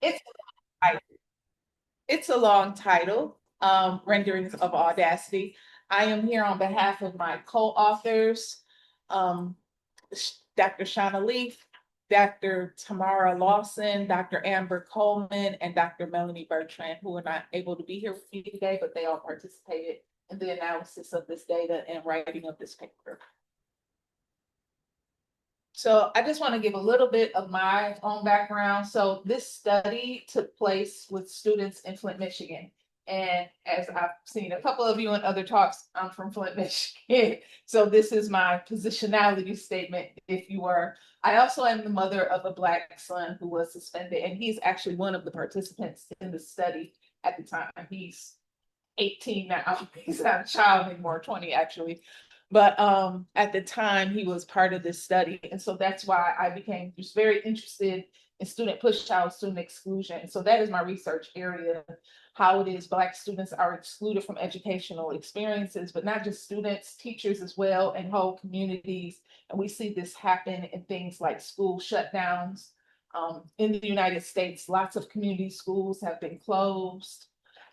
It's it's a long title, Renderings of Audacity. I am here on behalf of my co-authors, um, Dr. Shauna Leaf, Dr. Tamara Lawson, Dr. Amber Coleman, and Dr. Melanie Bertrand, who are not able to be here with me today, but they all participated in the analysis of this data and writing of this paper. So I just want to give a little bit of my own background. So this study took place with students in Flint, Michigan. And as I've seen a couple of you in other talks, I'm from Flint, Michigan. So this is my positionality statement, if you were. I also am the mother of a Black son who was suspended, and he's actually one of the participants in the study at the time. He's 18 now. He's not a child anymore, 20 actually. But at the time, he was part of this study. And so that's why I became just very interested in student push out, student exclusion. So that is my research area, how it is Black students are excluded from educational experiences, but not just students, teachers as well, and whole communities. And we see this happen in things like school shutdowns. In the United States, lots of community schools have been closed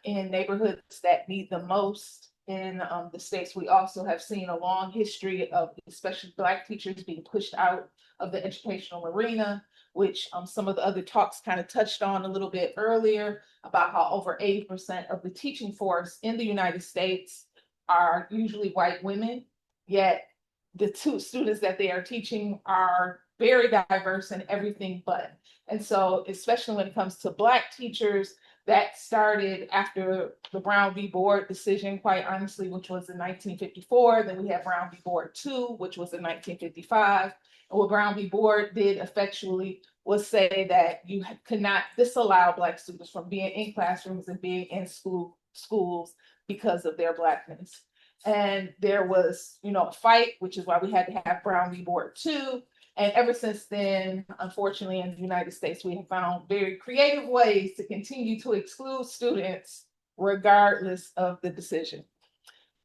in neighborhoods that need the most. In the states, we also have seen a long history of especially Black teachers being pushed out of the educational arena, which some of the other talks kind of touched on a little bit earlier about how over 80% of the teaching force in the United States are usually white women, yet the two students that they are teaching are very diverse in everything but. And so, especially when it comes to Black teachers, that started after the Brown v. Board decision, quite honestly, which was in 1954. Then we had Brown v. Board 2, which was in 1955. And what Brown v. Board did effectually was say that you could not disallow Black students from being in classrooms and being in schools because of their Blackness. And there was, a fight, which is why we had to have Brown v. Board 2. And ever since then, unfortunately, in the United States, we have found very creative ways to continue to exclude students regardless of the decision.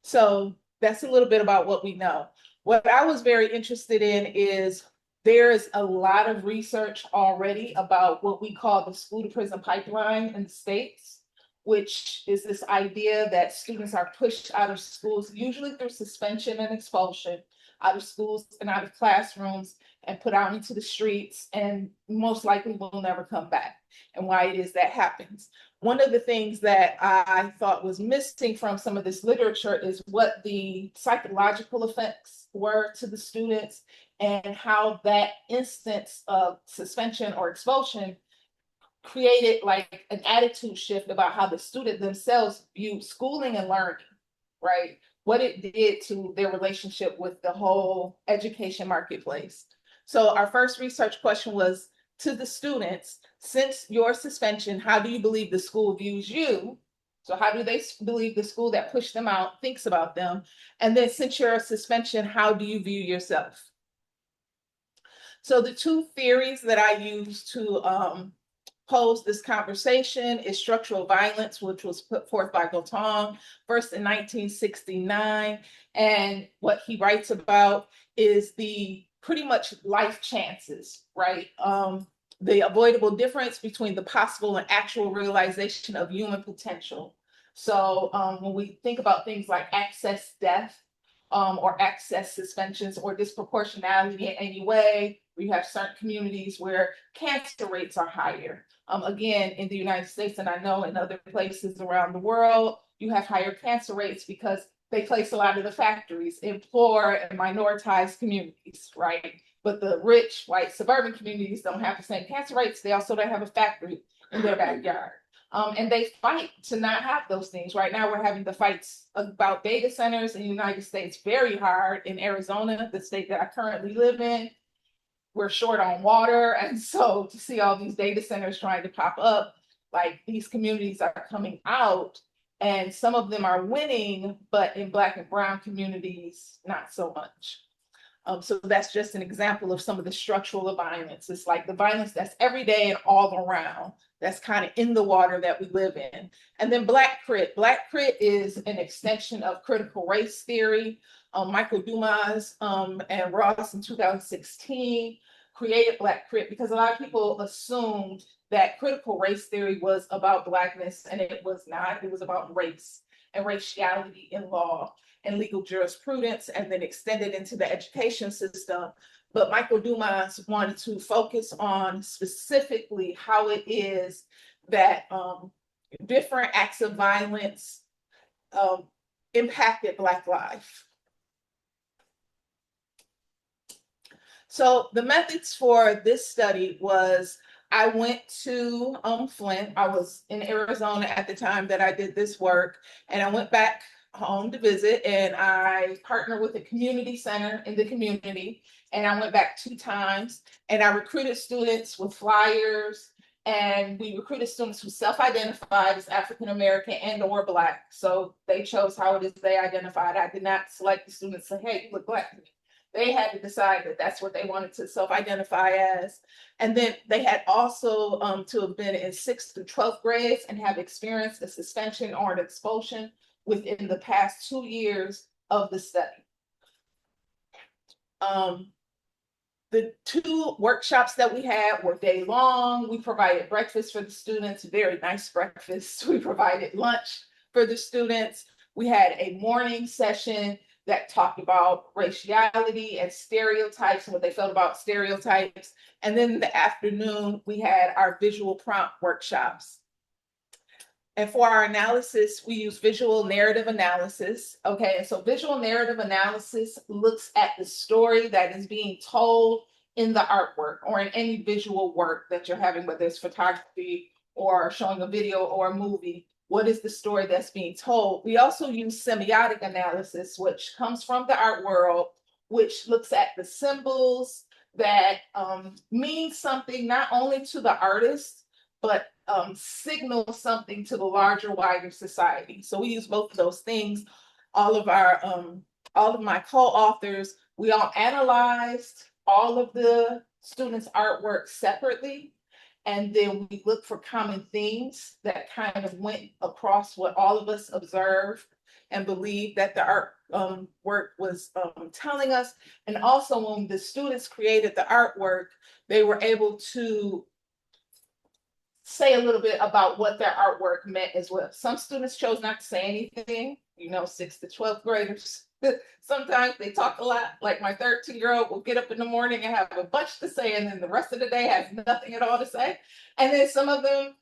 So that's a little bit about what we know. What I was very interested in is there is a lot of research already about what we call the school to prison pipeline in the States, which is this idea that students are pushed out of schools, usually through suspension and expulsion, out of schools and out of classrooms and put out into the streets, and most likely will never come back, and why it is that happens. One of the things that I thought was missing from some of this literature is what the psychological effects were to the students and how that instance of suspension or expulsion created like an attitude shift about how the student themselves viewed schooling and learning, right? What it did to their relationship with the whole education marketplace. So our first research question was to the students, since your suspension, how do you believe the school views you? So how do they believe the school that pushed them out thinks about them? And then since your suspension, how do you view yourself? So the two theories that I use to pose this conversation is structural violence, which was put forth by Gautam first in 1969. And what he writes about is the pretty much life chances, right? The avoidable difference between the possible and actual realization of human potential. So when we think about things like access death, or access suspensions or disproportionality in any way, we have certain communities where cancer rates are higher. Again, in the United States, and I know in other places around the world, you have higher cancer rates because they place a lot of the factories in poor and minoritized communities, right? But the rich white suburban communities don't have the same cancer rates. They also don't have a factory in their backyard. And they fight to not have those things. Right now, we're having the fights about data centers in the United States very hard. In Arizona, the state that I currently live in, we're short on water. And so to see all these data centers trying to pop up, like these communities are coming out and some of them are winning, but in Black and Brown communities, not so much. So that's just an example of some of the structural violence. It's like the violence that's every day and all around, that's kind of in the water that we live in. And then Black crit. Black crit is an extension of critical race theory. Michael Dumas and Ross in 2016 created Black crit because a lot of people assumed that critical race theory was about Blackness, and it was not. It was about race and raciality in law and legal jurisprudence, and then extended into the education system. But Michael Dumas wanted to focus on specifically how it is that different acts of violence impacted Black life. So the methods for this study was, I went to Flint. I was in Arizona at the time that I did this work, and I went back home to visit, and I partnered with a community center in the community, and I went back 2 times, and I recruited students with flyers, and we recruited students who self-identified as African American and or Black. So they chose how it is they identified. I did not select the students and say, hey, you look Black to me. They had to decide that that's what they wanted to self-identify as. And then they had also to have been in 6th through 12th grades and have experienced a suspension or an expulsion within the past 2 years of the study. The 2 workshops that we had were day long. We provided breakfast for the students, very nice breakfast. We provided lunch for the students. We had a morning session that talked about raciality and stereotypes and what they felt about stereotypes. And then in the afternoon, we had our visual prompt workshops. And for our analysis, we use visual narrative analysis. Okay, and so visual narrative analysis looks at the story that is being told in the artwork or in any visual work that you're having, whether it's photography or showing a video or a movie. What is the story that's being told? We also use semiotic analysis, which comes from the art world, which looks at the symbols that mean something not only to the artist, but signal something to the larger, wider society. So we use both of those things. All of my co-authors, we all analyzed all of the students' artwork separately. And then we look for common themes that kind of went across what all of us observed and believed that the art work was telling us. And also when the students created the artwork, they were able to say a little bit about what their artwork meant as well. Some students chose not to say anything, 6th to 12th graders. Sometimes they talk a lot, like my 13-year-old will get up in the morning and have a bunch to say, and then the rest of the day has nothing at all to say. And then some of them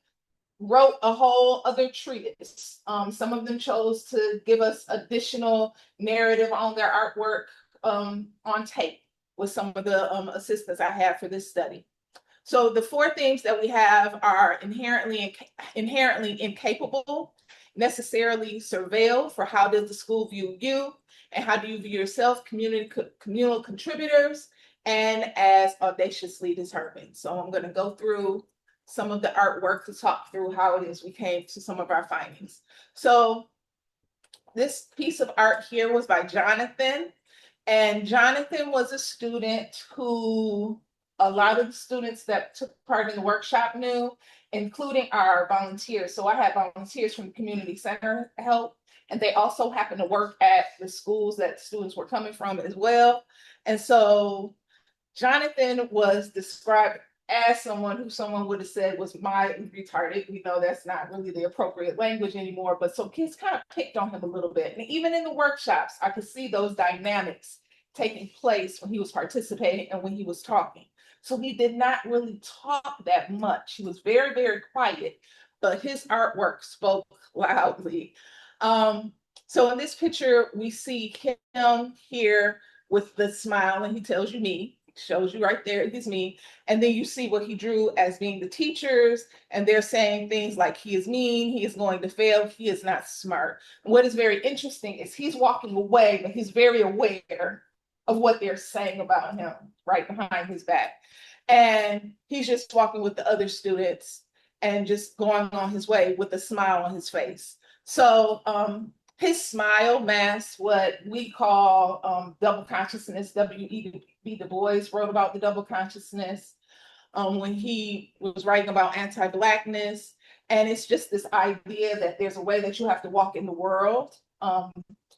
wrote a whole other treatise. Some of them chose to give us additional narrative on their artwork on tape with some of the assistants I had for this study. So the 4 themes that we have are inherently incapable, necessarily surveil, for how does the school view you, and how do you view yourself, communal contributors, and as audaciously determined. So I'm going to go through some of the artwork to talk through how it is we came to some of our findings. So this piece of art here was by Jonathan, and Jonathan was a student who a lot of the students that took part in the workshop knew, including our volunteers. So I had volunteers from the community center help, and they also happened to work at the schools that students were coming from as well. And so Jonathan was described as someone who someone would have said was mildly retarded. We know that's not really the appropriate language anymore, but so kids kind of picked on him a little bit. And even in the workshops, I could see those dynamics taking place when he was participating and when he was talking. So he did not really talk that much. He was very, very quiet, but his artwork spoke loudly. So in this picture, we see him here with the smile, and he tells you me, shows you right there, he's me. And then you see what he drew as being the teachers, and they're saying things like he is mean, he is going to fail, he is not smart. And what is very interesting is he's walking away, but he's very aware of what they're saying about him right behind his back. And he's just walking with the other students and just going on his way with a smile on his face. So his smile masks what we call double consciousness. W.E.B. Du Bois wrote about the double consciousness when he was writing about anti-Blackness. And it's just this idea that there's a way that you have to walk in the world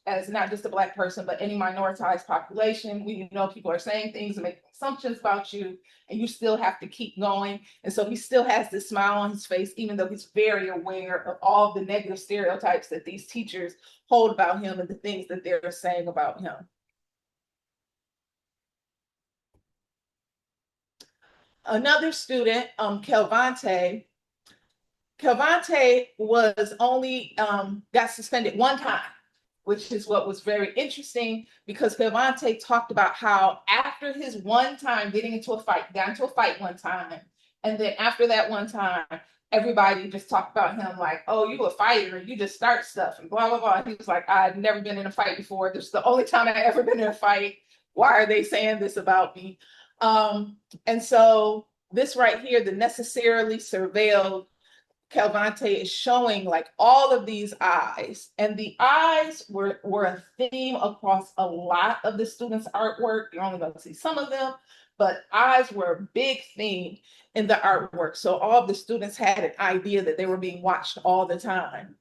as not just a Black person, but any minoritized population, when you know people are saying things and making assumptions about you, and you still have to keep going. And so he still has this smile on his face, even though he's very aware of all the negative stereotypes that these teachers hold about him and the things that they're saying about him. Another student, Kelvante was only got suspended one time, which is what was very interesting, because Kelvante talked about how after his one time getting into a fight, got into a fight one time, and then after that one time, everybody just talked about him like, oh, you a fighter, you just start stuff and blah, blah, blah. He was like, I've never been in a fight before. This is the only time I've ever been in a fight. Why are they saying this about me? And so this right here, the necessarily surveilled Calvante is showing like all of these eyes, and the eyes were a theme across a lot of the students' artwork. You're only going to see some of them, but eyes were a big theme in the artwork. So all of the students had an idea that they were being watched all the time.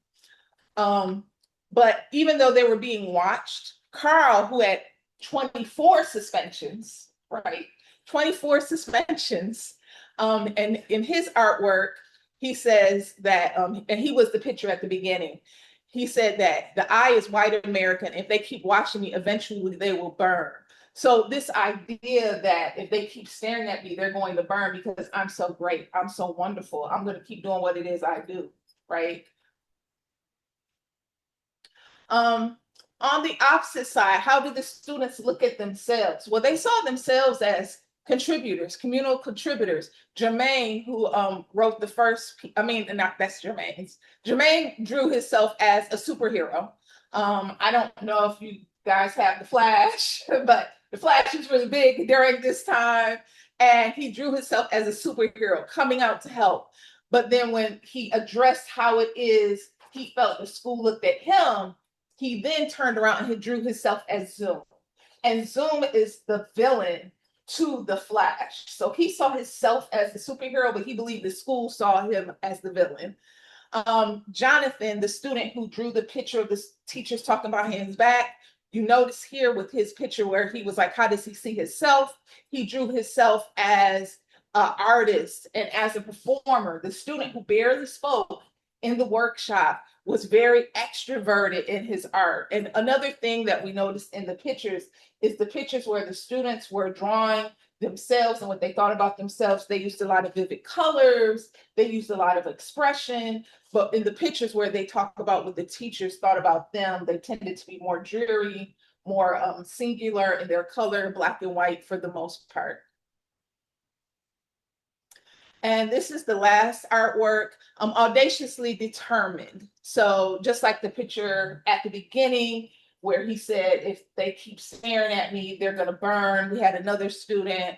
But even though they were being watched, Carl, who had 24 suspensions, right? 24 suspensions, and in his artwork, he says that, and he was the picture at the beginning. He said that the eye is white American. If they keep watching me, eventually they will burn. So this idea that if they keep staring at me, they're going to burn because I'm so great, I'm so wonderful, I'm going to keep doing what it is I do, right? On the opposite side, how do the students look at themselves? Well, they saw themselves as contributors, communal contributors. Jermaine, who wrote the first, not that's Jermaine's. Jermaine drew himself as a superhero. I don't know if you guys have the Flash, but the Flash was really big during this time, and he drew himself as a superhero coming out to help. But then when he addressed how it is he felt the school looked at him, he then turned around and he drew himself as Zoom. And Zoom is the villain to the Flash. So he saw himself as the superhero, but he believed the school saw him as the villain. Jonathan, the student who drew the picture of the teachers talking about his back, you notice here with his picture where he was like, how does he see himself? He drew himself as an artist and as a performer. The student who barely spoke in the workshop was very extroverted in his art. And another thing that we noticed in the pictures is the pictures where the students were drawing themselves and what they thought about themselves. They used a lot of vivid colors, they used a lot of expression, but in the pictures where they talk about what the teachers thought about them, they tended to be more dreary, more singular in their color, black and white for the most part. And this is the last artwork, audaciously determined. So just like the picture at the beginning, where he said, if they keep staring at me, they're gonna burn. We had another student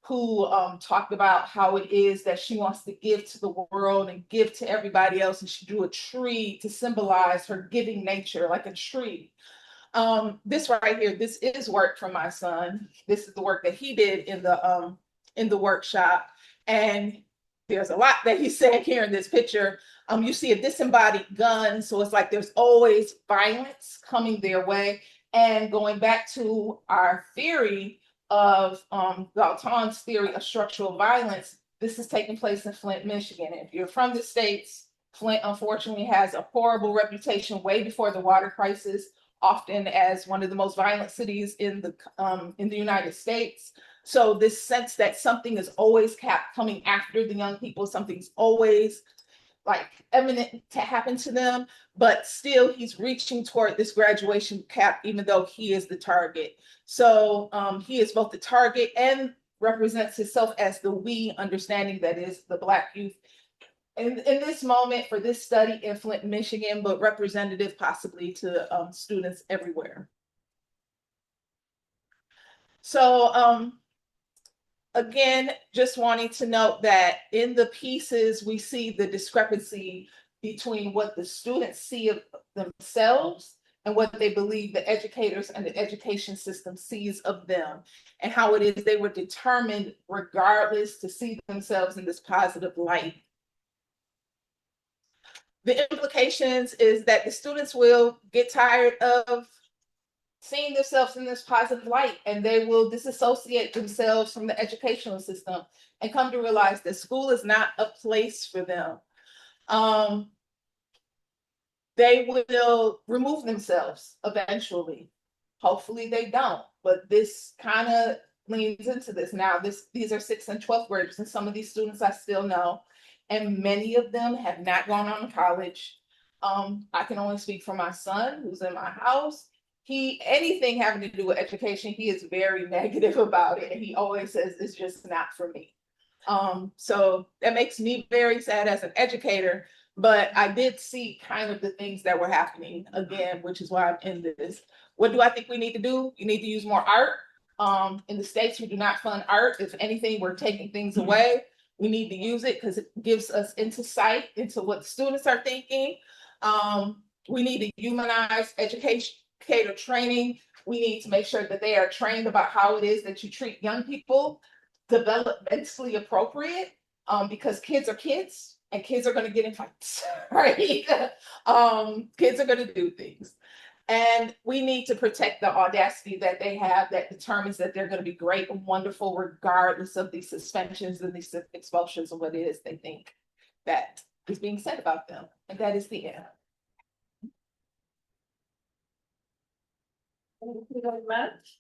who talked about how it is that she wants to give to the world and give to everybody else. And she drew a tree to symbolize her giving nature, like a tree. This right here, this is work from my son. This is the work that he did in the workshop. And there's a lot that he said here in this picture. You see a disembodied gun, so it's like there's always violence coming their way. And going back to our theory of Galton's theory of structural violence, this is taking place in Flint, Michigan. If you're from the States, Flint unfortunately has a horrible reputation way before the water crisis, often as one of the most violent cities in the United States. So this sense that something is always kept coming after the young people, something's always like imminent to happen to them, but still he's reaching toward this graduation cap, even though he is the target. So he is both the target and represents himself as the we, understanding that is the Black youth in this moment for this study in Flint, Michigan, but representative possibly to students everywhere. So again, just wanting to note that in the pieces, we see the discrepancy between what the students see of themselves and what they believe the educators and the education system sees of them, and how it is they were determined regardless to see themselves in this positive light. the implications is that the students will get tired of seeing themselves in this positive light, and they will disassociate themselves from the educational system and come to realize that school is not a place for them. They will remove themselves eventually. Hopefully they don't, but this kind of leans into this. Now, these are 6th and 12th graders, and some of these students I still know, and many of them have not gone on to college. I can only speak for my son who's in my house. Anything having to do with education, he is very negative about it, and he always says it's just not for me. So that makes me very sad as an educator, but I did see kind of the things that were happening again, which is why I'm in this. What do I think we need to do? You need to use more art. In the States, we do not fund art. If anything, we're taking things away. We need to use it because it gives us insight into what students are thinking. We need to humanize educator training. We need to make sure that they are trained about how it is that you treat young people, developmentally appropriate, because kids are kids and kids are going to get in fights, right? Kids are going to do things. And we need to protect the audacity that they have that determines that they're going to be great and wonderful, regardless of these suspensions and these expulsions and what it is they think that is being said about them. And that is the end. Thank you very much.